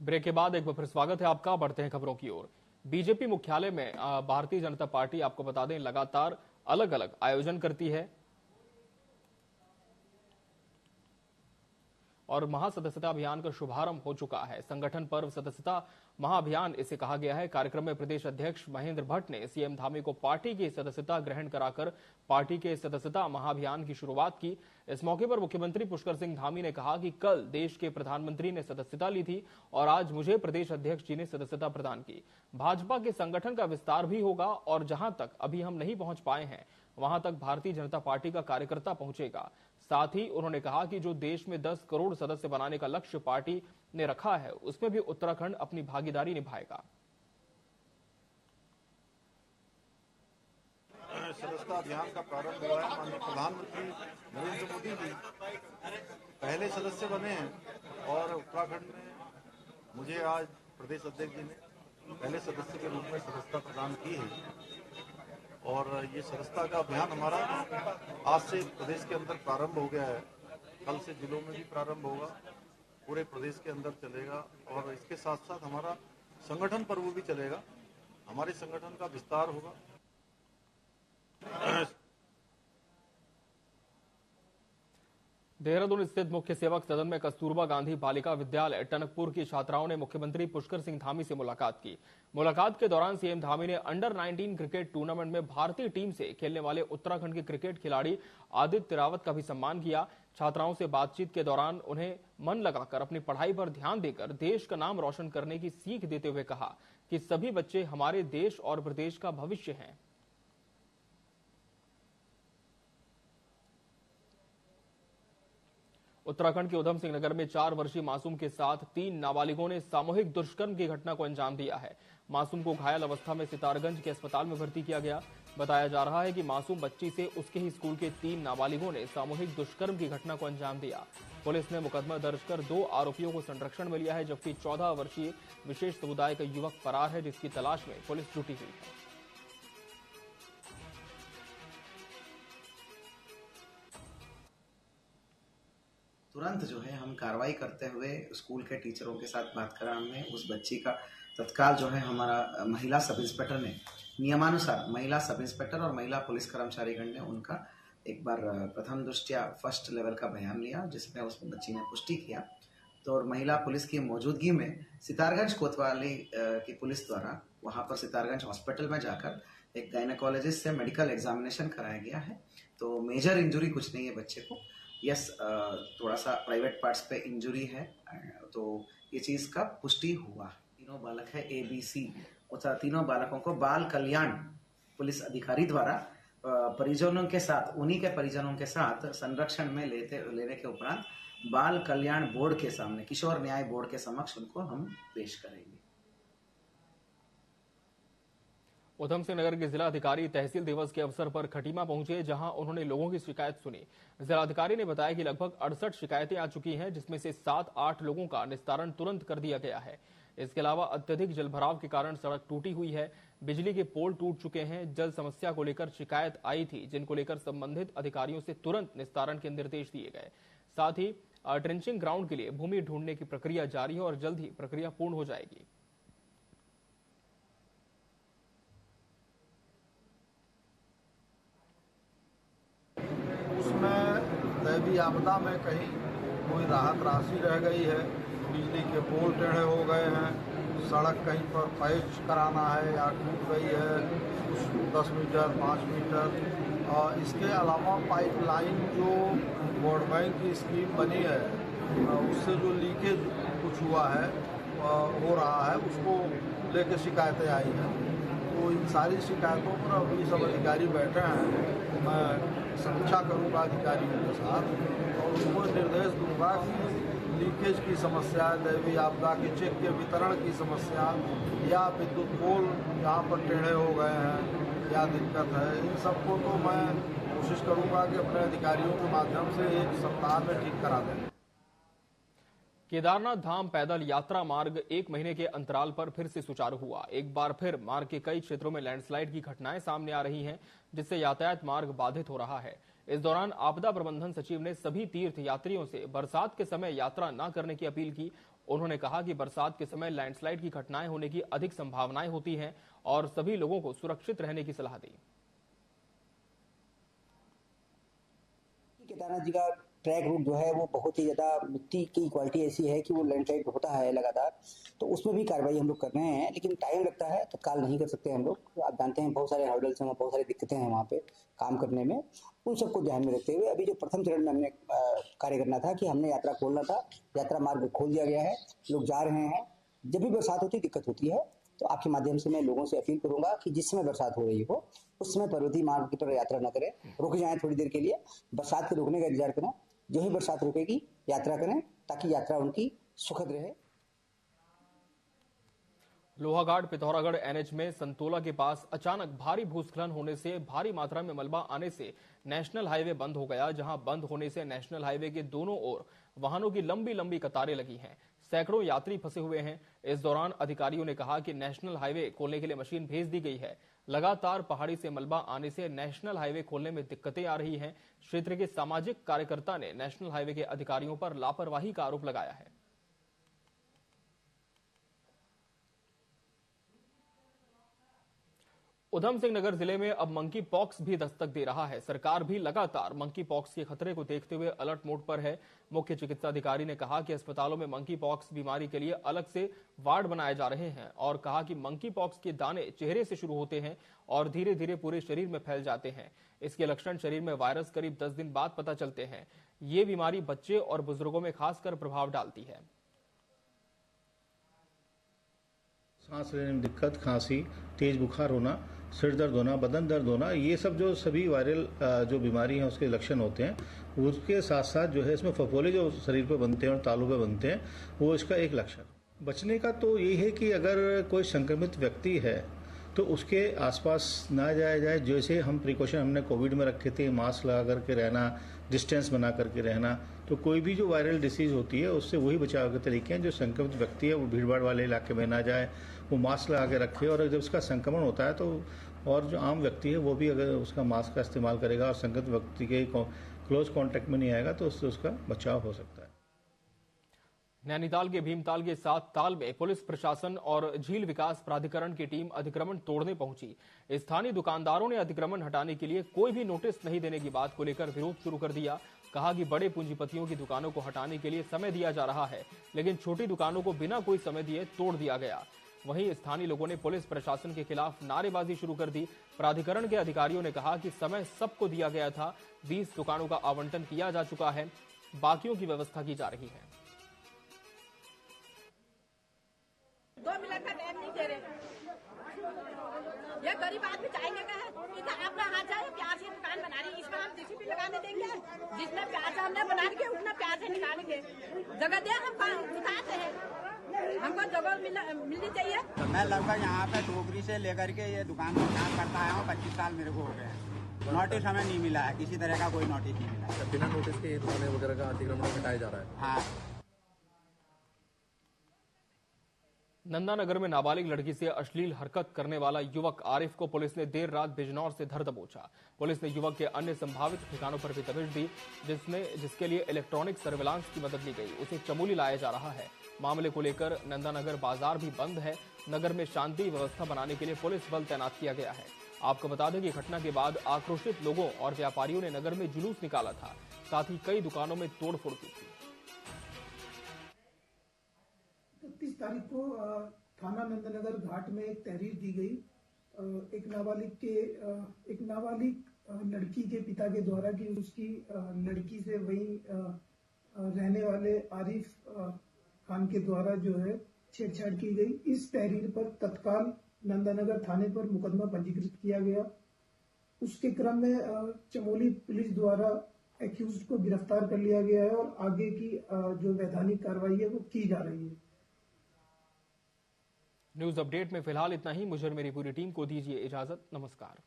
Break के बाद एक बार फिर स्वागत है आपका। बढ़ते हैं खबरों की ओर। बीजेपी मुख्यालय में भारतीय जनता पार्टी, आपको बता दें, लगातार अलग अलग आयोजन करती है और महासदस्यता अभियान का शुभारंभ हो चुका है। संगठन पर्व सदस्यता महाअभियान इसे कहा गया है। कार्यक्रम में प्रदेश अध्यक्ष महेंद्र भट्ट ने सीएम धामी को पार्टी की सदस्यता ग्रहण कराकर पार्टी के सदस्यता महाअभियान की शुरुआत की। इस मौके पर मुख्यमंत्री पुष्कर सिंह धामी ने कहा कि कल देश के प्रधानमंत्री ने सदस्यता ली थी और आज मुझे प्रदेश अध्यक्ष जी ने सदस्यता प्रदान की। भाजपा के संगठन का विस्तार भी होगा और जहां तक अभी हम नहीं पहुंच पाए हैं वहां तक भारतीय जनता पार्टी का कार्यकर्ता पहुंचेगा। साथ ही उन्होंने कहा कि जो देश में 10 करोड़ सदस्य बनाने का लक्ष्य पार्टी ने रखा है उसमें भी उत्तराखंड अपनी भागीदारी निभाएगा। सदस्यता अभियान का प्रारंभ हुआ है। माननीय प्रधानमंत्री नरेंद्र मोदी जी पहले सदस्य बने हैं और उत्तराखंड में मुझे आज प्रदेश अध्यक्ष जी ने पहले सदस्य के रूप में सदस्यता प्रदान की है और ये सदस्यता का अभियान हमारा आज से प्रदेश के अंदर प्रारंभ हो गया है। कल से जिलों में भी प्रारंभ होगा, पूरे प्रदेश के अंदर चलेगा और इसके साथ साथ हमारा संगठन पर्व भी चलेगा। हमारे संगठन का विस्तार होगा। देहरादून स्थित मुख्य सेवक सदन में कस्तूरबा गांधी बालिका विद्यालय टनकपुर की छात्राओं ने मुख्यमंत्री पुष्कर सिंह धामी से मुलाकात की। मुलाकात के दौरान सीएम धामी ने अंडर 19 क्रिकेट टूर्नामेंट में भारतीय टीम से खेलने वाले उत्तराखंड के क्रिकेट खिलाड़ी आदित्य रावत का भी सम्मान किया। छात्राओं से बातचीत के दौरान उन्हें मन लगाकर अपनी पढ़ाई पर ध्यान देकर देश का नाम रोशन करने की सीख देते हुए कहा कि सभी बच्चे हमारे देश और प्रदेश का भविष्य हैं। उत्तराखंड के उधम सिंह नगर में 4 वर्षीय मासूम के साथ 3 नाबालिगों ने सामूहिक दुष्कर्म की घटना को अंजाम दिया है। मासूम को घायल अवस्था में सितारगंज के अस्पताल में भर्ती किया गया। बताया जा रहा है कि मासूम बच्ची से उसके ही स्कूल के 3 नाबालिगों ने सामूहिक दुष्कर्म की घटना को अंजाम दिया। पुलिस ने मुकदमा दर्ज कर 2 आरोपियों को संरक्षण में लिया है, जबकि 14 वर्षीय विशेष समुदाय का युवक फरार है, जिसकी तलाश में पुलिस जुटी हुई है। तुरंत जो है हम कार्रवाई करते हुए स्कूल के टीचरों के साथ बात करा हमने। उस बच्ची का तत्काल जो है हमारा महिला सब इंस्पेक्टर ने नियमानुसार महिला सब इंस्पेक्टर और महिला पुलिस कर्मचारीगण ने उनका एक बार प्रथम दृष्टया फर्स्ट लेवल का बयान लिया, जिसमें उस बच्ची ने पुष्टि किया। तो और महिला पुलिस की मौजूदगी में सितारगंज कोतवाली की पुलिस द्वारा वहाँ पर सितारगंज हॉस्पिटल में जाकर एक गायनेकोलॉजिस्ट से मेडिकल एग्जामिनेशन कराया गया है। तो मेजर इंजुरी कुछ नहीं है बच्चे को। यस, थोड़ा सा प्राइवेट पार्ट्स पे इंजुरी है, तो ये चीज का पुष्टि हुआ। तीनों बालक है ABC, तीनों बालकों को बाल कल्याण पुलिस अधिकारी द्वारा परिजनों के साथ, उन्हीं के परिजनों के साथ संरक्षण में लेने के उपरांत बाल कल्याण बोर्ड के सामने, किशोर न्याय बोर्ड के समक्ष उनको हम पेश करेंगे। उधम सिंह नगर के जिलाधिकारी तहसील दिवस के अवसर पर खटीमा पहुंचे, जहां उन्होंने लोगों की शिकायत सुनी। जिलाधिकारी ने बताया कि लगभग 68 शिकायतें आ चुकी हैं, जिसमें से 7-8 लोगों का निस्तारण तुरंत कर दिया गया है। इसके अलावा अत्यधिक जलभराव के कारण सड़क टूटी हुई है, बिजली के पोल टूट चुके हैं। जल समस्या को लेकर शिकायत आई थी, जिनको लेकर संबंधित अधिकारियों से तुरंत निस्तारण के निर्देश दिए गए। साथ ही ट्रेंचिंग ग्राउंड के लिए भूमि ढूंढने की प्रक्रिया जारी है और जल्द ही प्रक्रिया पूर्ण हो जाएगी। दैवीय आपदा में कहीं कोई राहत राशि रह गई है, बिजली के पोल टेढ़े हो गए हैं, सड़क कहीं पर पैच कराना है या टूट गई है कुछ 10 मीटर 5 मीटर। और इसके अलावा पाइपलाइन जो वर्ल्ड बैंक की स्कीम बनी है उससे जो लीकेज कुछ हुआ है हो रहा है, उसको लेकर शिकायतें आई हैं। तो इन सारी शिकायतों पर अभी सब अधिकारी बैठे हैं। मैं समीक्षा करूंगा अधिकारियों के साथ और उनको निर्देश दूंगा कि लीकेज की समस्या, दैवीय आपदा के चेक के वितरण की समस्या या विद्युत पोल जहाँ पर टेढ़े हो गए हैं या दिक्कत है, इन सबको तो मैं कोशिश करूंगा कि अपने अधिकारियों के माध्यम से 1 सप्ताह में ठीक करा दें। केदारनाथ धाम पैदल यात्रा मार्ग 1 महीने के अंतराल पर फिर से सुचारू हुआ। एक बार फिर मार्ग के कई क्षेत्रों में लैंडस्लाइड की घटनाएं सामने आ रही हैं, जिससे यातायात मार्ग बाधित हो रहा है। इस दौरान आपदा प्रबंधन सचिव ने सभी तीर्थ यात्रियों से बरसात के समय यात्रा न करने की अपील की। उन्होंने कहा कि बरसात के समय लैंडस्लाइड की घटनाएं होने की अधिक संभावनाएं होती हैं और सभी लोगों को सुरक्षित रहने की सलाह दी। केदारनाथ जी का ट्रैक रूट जो है वो बहुत ही ज्यादा मिट्टी की क्वालिटी ऐसी है कि वो लैंडस्लाइड होता है लगातार, तो उसमें भी कार्रवाई हम लोग कर रहे हैं, लेकिन टाइम लगता है, तत्काल नहीं कर सकते हम लोग। आप जानते हैं बहुत सारे हर्डल्स हैं, बहुत सारी दिक्कतें हैं वहाँ पे काम करने में। उन सबको ध्यान में रखते हुए अभी जो प्रथम चरण में हमने कार्य करना था कि हमने यात्रा खोलना था, यात्रा मार्ग खोल दिया गया है, लोग जा रहे हैं। जब भी बरसात होती दिक्कत होती है, तो आपके माध्यम से मैं लोगों से अपील करूंगा कि जिस समय बरसात हो रही हो उस समय पर्वतीय मार्ग पर यात्रा न करें, रुक जाएं थोड़ी देर के लिए, बरसात के रुकने का इंतजार करें। जो ही बरसात रुकेगी यात्रा करें ताकि यात्रा उनकी सुखद रहे। लोहाघाट पिथौरागढ़ एनएच में संतोला के पास अचानक भारी भूस्खलन होने से भारी मात्रा में मलबा आने से नेशनल हाईवे बंद हो गया, जहां बंद होने से नेशनल हाईवे के दोनों ओर वाहनों की लंबी लंबी कतारें लगी हैं। सैकड़ों यात्री फंसे हुए हैं। इस दौरान अधिकारियों ने कहा कि नेशनल हाईवे खोलने के लिए मशीन भेज दी गई है। लगातार पहाड़ी से मलबा आने से नेशनल हाईवे खोलने में दिक्कतें आ रही हैं। क्षेत्र के सामाजिक कार्यकर्ता ने नेशनल हाईवे के अधिकारियों पर लापरवाही का आरोप लगाया है। उधम सिंह नगर जिले में अब मंकी पॉक्स भी दस्तक दे रहा है। सरकार भी लगातार मंकी पॉक्स के खतरे को देखते हुए अलर्ट मोड पर है। मुख्य चिकित्सा अधिकारी ने कहा कि अस्पतालों में मंकी पॉक्स बीमारी के लिए अलग से वार्ड बनाए जा रहे हैं और कहा कि मंकी पॉक्स के दाने चेहरे से शुरू होते हैं और धीरे धीरे पूरे शरीर में फैल जाते हैं। इसके लक्षण शरीर में वायरस करीब 10 दिन बाद पता चलते हैं। ये बीमारी बच्चे और बुजुर्गों में खासकर प्रभाव डालती है। सांस लेने में दिक्कत, खांसी, तेज बुखार होना, सिर दर्द होना, बदन दर्द होना, ये सब जो सभी वायरल जो बीमारी हैं उसके लक्षण होते हैं। उसके साथ साथ जो है इसमें फफोले जो शरीर पे बनते हैं और तालू पे बनते हैं, वो इसका एक लक्षण। बचने का तो यही है कि अगर कोई संक्रमित व्यक्ति है तो उसके आसपास ना जाया जाए। जैसे हम प्रिकॉशन हमने कोविड में रखे थे, मास्क लगा करके रहना, डिस्टेंस बना करके रहना, तो कोई भी जो वायरल डिसीज होती है उससे वही बचाव के तरीके हैं। जो संक्रमित व्यक्ति है वो भीड़भाड़ वाले इलाके में ना जाए, वो मास्क लगा के रखे, और जब उसका संक्रमण होता है तो और जो आम व्यक्ति है वो भी अगर उसका मास्क का इस्तेमाल करेगा और संक्रमित व्यक्ति के क्लोज कॉन्टैक्ट में नहीं आएगा तो उससे उसका बचाव हो सकता है। नैनीताल के भीमताल के साथ ताल में पुलिस प्रशासन और झील विकास प्राधिकरण की टीम अतिक्रमण तोड़ने पहुंची। स्थानीय दुकानदारों ने अतिक्रमण हटाने के लिए कोई भी नोटिस नहीं देने की बात को लेकर विरोध शुरू कर दिया। कहा कि बड़े पूंजीपतियों की दुकानों को हटाने के लिए समय दिया जा रहा है, लेकिन छोटी दुकानों को बिना कोई समय दिए तोड़ दिया गया। वहीं स्थानीय लोगों ने पुलिस प्रशासन के खिलाफ नारेबाजी शुरू कर दी। प्राधिकरण के अधिकारियों ने कहा कि समय सबको दिया गया था, 20 दुकानों का आवंटन किया जा चुका है, बाकियों की व्यवस्था की जा रही है। 2 मिनट का टाइम नहीं दे रहे। ये गरीब आदमी चाहेंगे क्या है? इधर अपना हाथ जाए, प्यार से दुकान बना रही है, इसमें हम डीसीपी लगाने देंगे? जितना प्यार से हमने बना के उतना प्यार से निकालेंगे। जगह दे, हम दिखाते हैं, हमको जगह मिलनी चाहिए। तो मैं लगभग यहाँ पे टोकरी से लेकर के ये दुकान में काम करता आया हूँ, 25 साल मेरे को हो गए हैं। नोटिस हमें नहीं मिला है, किसी तरह का कोई नोटिस नहीं मिला है। बिना नोटिस के दुकानें वगैरह का अतिक्रमण हटाया जा रहा है। हाँ। नंदानगर में नाबालिग लड़की से अश्लील हरकत करने वाला युवक आरिफ को पुलिस ने देर रात बिजनौर से धर दबोचा। पुलिस ने युवक के अन्य संभावित ठिकानों पर भी तफ्तीश दी, जिसके लिए इलेक्ट्रॉनिक सर्विलांस की मदद ली गई। उसे चमोली लाया जा रहा है। मामले को लेकर नंदानगर बाजार भी बंद है। नगर में शांति व्यवस्था बनाने के लिए पुलिस बल तैनात किया गया है। आपको बता दें कि घटना के बाद आक्रोशित लोगों और व्यापारियों ने नगर में जुलूस निकाला था, साथ ही कई दुकानों में तोड़फोड़ की थी। 31 तारीख को थाना नंदनगर घाट में एक तहरीर दी गई। एक नाबालिग लड़की के पिता के द्वारा कि उसकी लड़की से वही रहने वाले आरिफ खान के द्वारा जो है छेड़छाड़ की गई। इस तहरीर पर तत्काल नंदनगर थाने पर मुकदमा पंजीकृत किया गया। उसके क्रम में चमोली पुलिस द्वारा एक्यूज्ड को गिरफ्तार कर लिया गया है और आगे की जो वैधानिक कार्रवाई है वो की जा रही है। न्यूज अपडेट में फिलहाल इतना ही। मुझे और मेरी पूरी टीम को दीजिए इजाजत। नमस्कार।